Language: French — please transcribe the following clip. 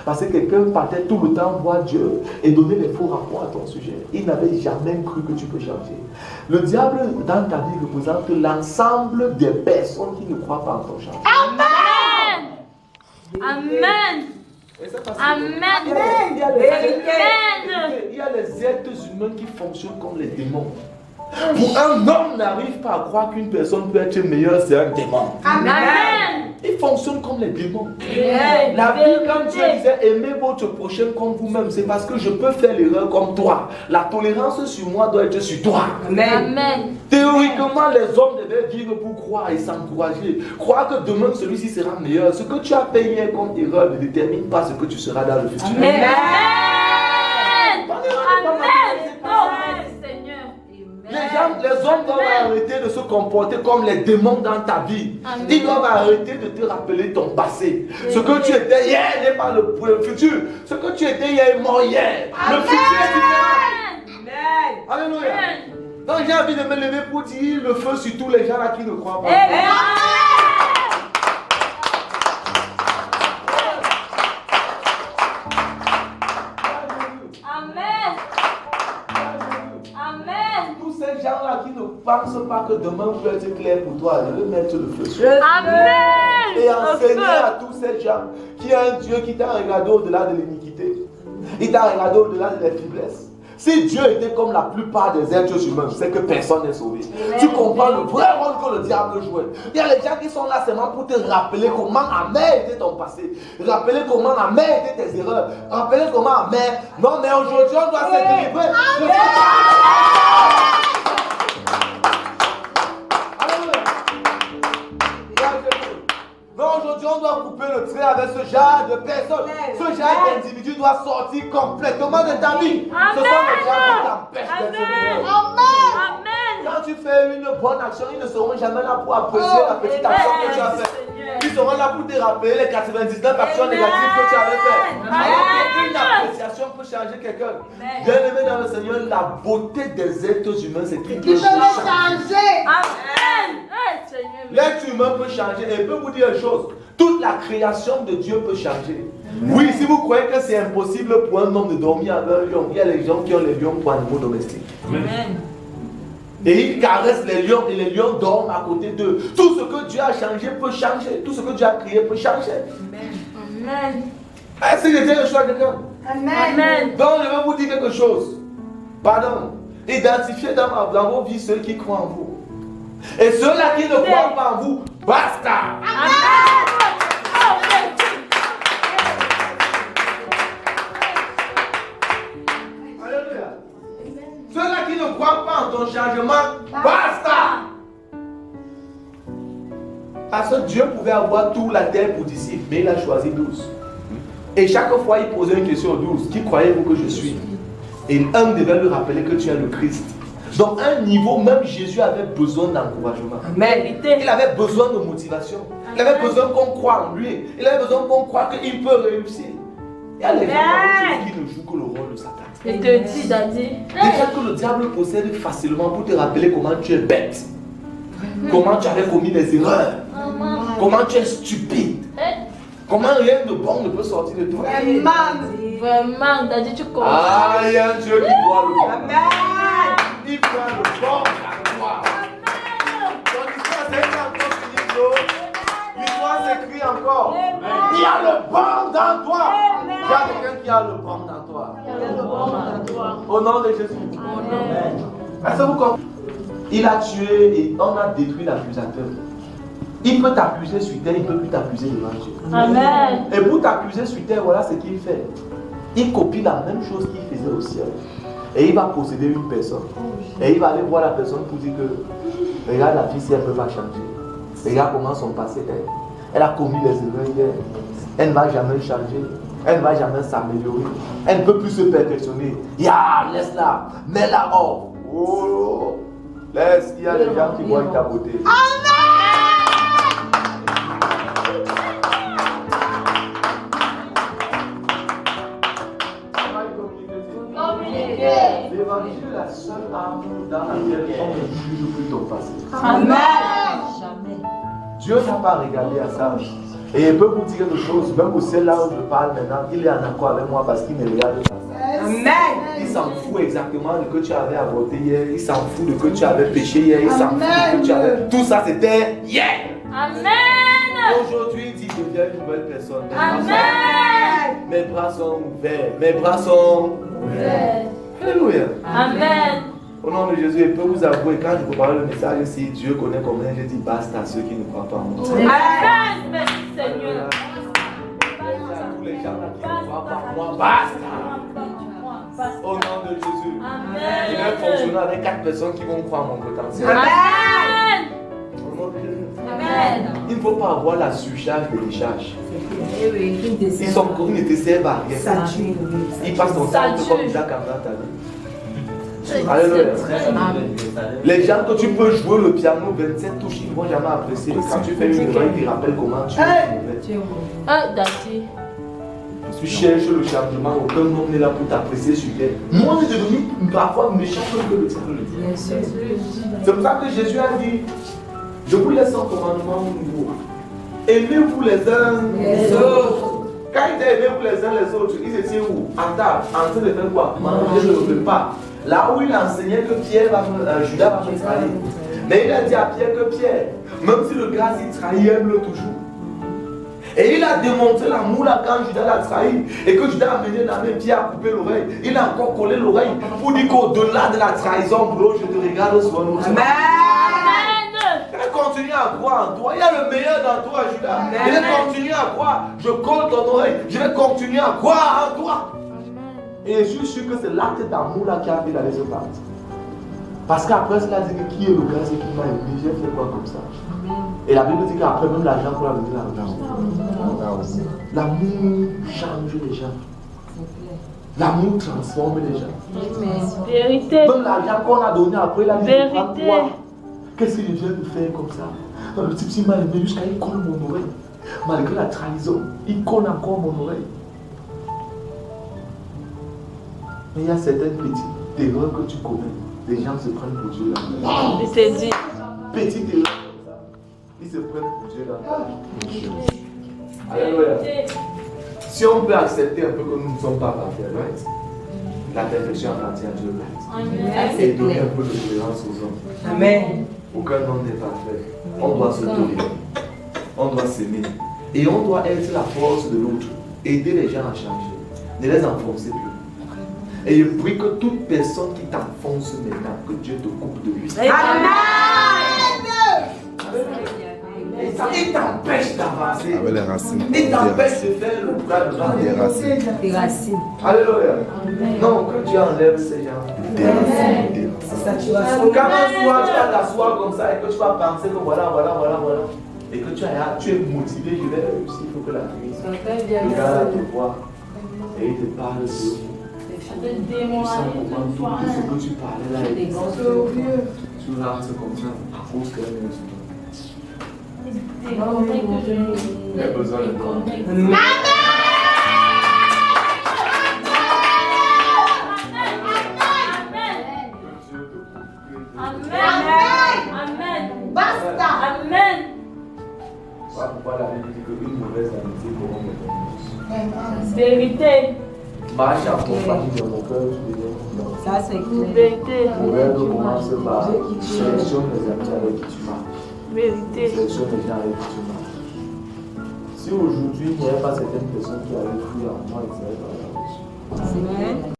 Parce que quelqu'un partait tout le temps voir Dieu et donner les faux rapports à ton sujet. Il n'avait jamais cru que tu peux changer. Le diable dans ta vie représente l'ensemble des personnes qui ne croient pas en ton changement. Amen. Amen. Amen. Il y a les êtres humains qui fonctionnent comme les démons. Pour un homme n'arrive pas à croire qu'une personne peut être meilleure, c'est un démon. Amen. Il fonctionne comme les démons. Amen. La Bible, quand Dieu disait aimez votre prochain comme vous-même, c'est parce que je peux faire l'erreur comme toi. La tolérance sur moi doit être sur toi. Amen. Théoriquement, les hommes devaient vivre pour croire et s'encourager. Croire que demain celui-ci sera meilleur. Ce que tu as fait hier comme erreur ne détermine pas ce que tu seras dans le futur. Amen. Les hommes doivent arrêter de se comporter comme les démons dans ta vie. Amen. Ils doivent arrêter de te rappeler ton passé. Ce que tu étais hier n'est pas le futur. Ce que tu étais hier est mort hier. Le futur est différent. Alléluia. Donc j'ai envie de me lever pour dire le feu sur tous les gens là qui ne croient pas. Ces gens-là qui ne pensent pas que demain peut être clair pour toi, je vais mettre le feu sur. Amen. Et enseigner à tous ces gens qu'il y a un Dieu qui t'a regardé au-delà de l'iniquité. Il t'a regardé au-delà de la faiblesse. Si Dieu était comme la plupart des êtres humains, c'est que personne n'est sauvé. Tu comprends le vrai rôle que le diable jouait. Il y a les gens qui sont là seulement pour te rappeler comment amer était ton passé. Rappeler comment amer étaient tes erreurs. Rappeler comment amer. Non, mais aujourd'hui on doit se délivrer. Non, aujourd'hui on doit couper le trait avec ce genre de personnes. Ce genre d'individu doit sortir complètement de ta vie. Ce sont les gens qui t'empêchent d'être heureux. Amen. Quand tu fais une bonne action, ils ne seront jamais là pour apprécier la petite action que tu as faite. Ils seront là pour te rappeler les 99 actions négatives que tu avais faites. Alors qu'une appréciation peut changer quelqu'un. Bien aimé dans le Seigneur, la beauté des êtres humains, c'est qu'ils peuvent changer. Amen. L'être humain peut changer. Et je peux vous dire une chose. Toute la création de Dieu peut changer. Oui, si vous croyez que c'est impossible pour un homme de dormir avec un lion, il y a les gens qui ont les lions pour animaux domestiques. Amen. Et ils caressent les lions et les lions dorment à côté d'eux. Tout ce que Dieu a changé peut changer. Tout ce que Dieu a créé peut changer. Amen. Est-ce que j'ai le choix de quelqu'un? Amen. Donc je vais vous dire quelque chose. Pardon. Identifiez dans vos vies ceux qui croient en vous. Et ceux-là qui ne croient pas en vous, basta. Amen. Alléluia. Ceux-là qui ne croient pas en ton changement, basta. Parce que Dieu pouvait avoir toute la terre pour disciples, mais il a choisi 12. Et chaque fois, il posait une question aux 12. Qui croyez-vous que je suis? Et un devait lui rappeler que tu es le Christ. Donc, à un niveau, même Jésus avait besoin d'encouragement. Il avait besoin de motivation. Il avait besoin qu'on croie en lui. Il avait besoin qu'on croie qu'il peut réussir. Il y a les gens qui ne jouent que le rôle de Satan. Et te dit, Daddy. Déjà que le diable possède facilement pour te rappeler comment tu es bête. Comment tu avais commis des erreurs. Comment tu es stupide. Comment rien de bon ne peut sortir de toi. Vraiment, Daddy, tu comprends. Ah, il y a un Dieu qui voit le bon. Il voit le bon à toi. Ton histoire, c'est encore fini. L'histoire s'écrit encore. Il y a le bon dans toi. Il y a quelqu'un qui a le bon dans toi. Au nom de Jésus. Est-ce que vous comprenez? Il a tué et on a détruit l'accusateur. Il peut t'accuser sur terre, il ne peut plus t'accuser devant Dieu. Amen. Et pour t'accuser sur terre, voilà ce qu'il fait. Il copie la même chose qu'il faisait au ciel. Et il va posséder une personne. Et il va aller voir la personne pour dire que regarde la fille si elle ne peut pas changer. Regarde comment son passé est. Elle a commis les erreurs hier. Elle ne va jamais changer. Elle ne va jamais s'améliorer. Elle ne peut plus se perfectionner. Laisse-la. Mets-la hors. Oh. Laisse, il y a des gens qui voient ta beauté. Amen. L'évangile est la seule arme dans laquelle on ne juge plus ton passé. Amen. Dieu n'a pas regardé à ça. Et je peux vous dire une chose, même au ciel là où je parle maintenant, il est en accord avec moi parce qu'il me regarde pas. Amen. Il s'en fout exactement de que tu avais avorté hier, il s'en fout de que tu avais péché hier, il s'en fout de que tu avais... Tout ça c'était hier. Amen. Aujourd'hui, il dit deviens une nouvelle personne. Amen. Mes bras sont ouverts, mes bras sont ouverts. Alléluia. Amen. Au nom de Jésus, je peux vous avouer, quand je préparais le message, si Dieu connaît combien, je dis basta à ceux qui ne croient pas en moi. Amen. Merci Seigneur. Tous les gens là qui ne croient pas en moi, basta. Au nom de Jésus. Je vais fonctionner avec 4 personnes qui vont croire en mon potentiel. Amen. Au nom de Jésus. Amen. Il ne faut pas avoir la surcharge de décharge. Ils ne te servent à rien. Ils passent ton temps comme Isaac Amra t'a dit. Alléluia. Les gens que tu peux jouer le piano 27 touches, ils ne vont jamais apprécier. Quand tu fais une erreur, ils te rappellent comment tu es. Daddy. Tu cherches le changement, aucun homme n'est là pour t'apprécier sur terre. Moi, je suis devenu parfois méchant que le diable. C'est pour ça que Jésus a dit, je vous laisse un commandement nouveau. Aimez-vous les uns les autres. Quand il dit aimez-vous les uns les autres, il se tient où? En table, en train de faire quoi? Manger le repas. Là où il enseignait que Judas va me trahir. Mais il a dit à Pierre que Pierre, même si le gars s'il trahit, aime-le toujours. Et il a démontré l'amour là quand Judas l'a trahi. Et que Judas a mené la main, Pierre a coupé l'oreille. Il a encore collé l'oreille pour dire qu'au-delà de la trahison, bro, je te regarde sur un autre. Amen. Je vais continuer à croire en toi. Il y a le meilleur dans toi, Judas. Je vais continuer à croire. Je colle ton oreille. Je vais continuer à croire en toi. Et je suis sûr que c'est l'acte d'amour là qui a fait d'aller se battre. Parce qu'après, il a dit que qui est le gars qui m'a aimé, j'ai fait quoi comme ça. Et la Bible dit qu'après même l'argent pour la venir l'argent. L'amour change les gens. L'amour transforme les gens. Vérité. Même l'argent qu'on a donné après, il a dit Vérité. quoi? Qu'est-ce qu'il vient de faire comme ça? Le type s'il m'a aimé jusqu'à il colle mon oreille. Malgré la trahison, il colle encore mon oreille. Mais il y a certaines petites erreurs que tu commets. Les gens se prennent pour Dieu là. Il s'est dit. Petite erreur comme ça. Ils se prennent pour Dieu là. Alléluia. Si on peut accepter un peu que nous ne sommes pas parfaits, right? La perfection appartient à Dieu, right? Et donner un peu de tolérance aux hommes. Amen. Aucun homme n'est parfait. On doit se tolérer. On doit s'aimer. Et on doit être la force de l'autre. Aider les gens à changer. Ne les enfoncer plus. Et je prie que toute personne qui t'enfonce maintenant, que Dieu te coupe de lui. Amen. Il t'empêche d'avancer. Avec les racines. Il t'empêche de faire le bras de Des racines. Des racines. Alléluia. Non, que Dieu enlève ces gens. Des racines. C'est ça, tu vas Quand un soir tu vas t'asseoir comme ça et que tu vas penser que voilà. Et que tu es motivé, je vais réussir, il faut que la nuit. Le gars là te voit et il te parle de Dieu. Tu sens comment tout ce que tu parlais là, tu rentres comme ça à cause qu'elle est sur toi. Il y a besoin de toi. Amen. Basta. Amen. Voilà pourquoi la Bible dit qu'une mauvaise amitié corrompt le bon. Vérité. Marche en compagnie de mon cœur, tu deviens confiant. Ça, c'est clair. Vérité. Mon rêve commence par sélectionne les amis avec qui tu marches. Vérité. Sélectionne les gens avec qui tu marches. Si aujourd'hui il n'y avait pas certaines personnes qui avaient cru en moi, ils seraient pas là. Amen.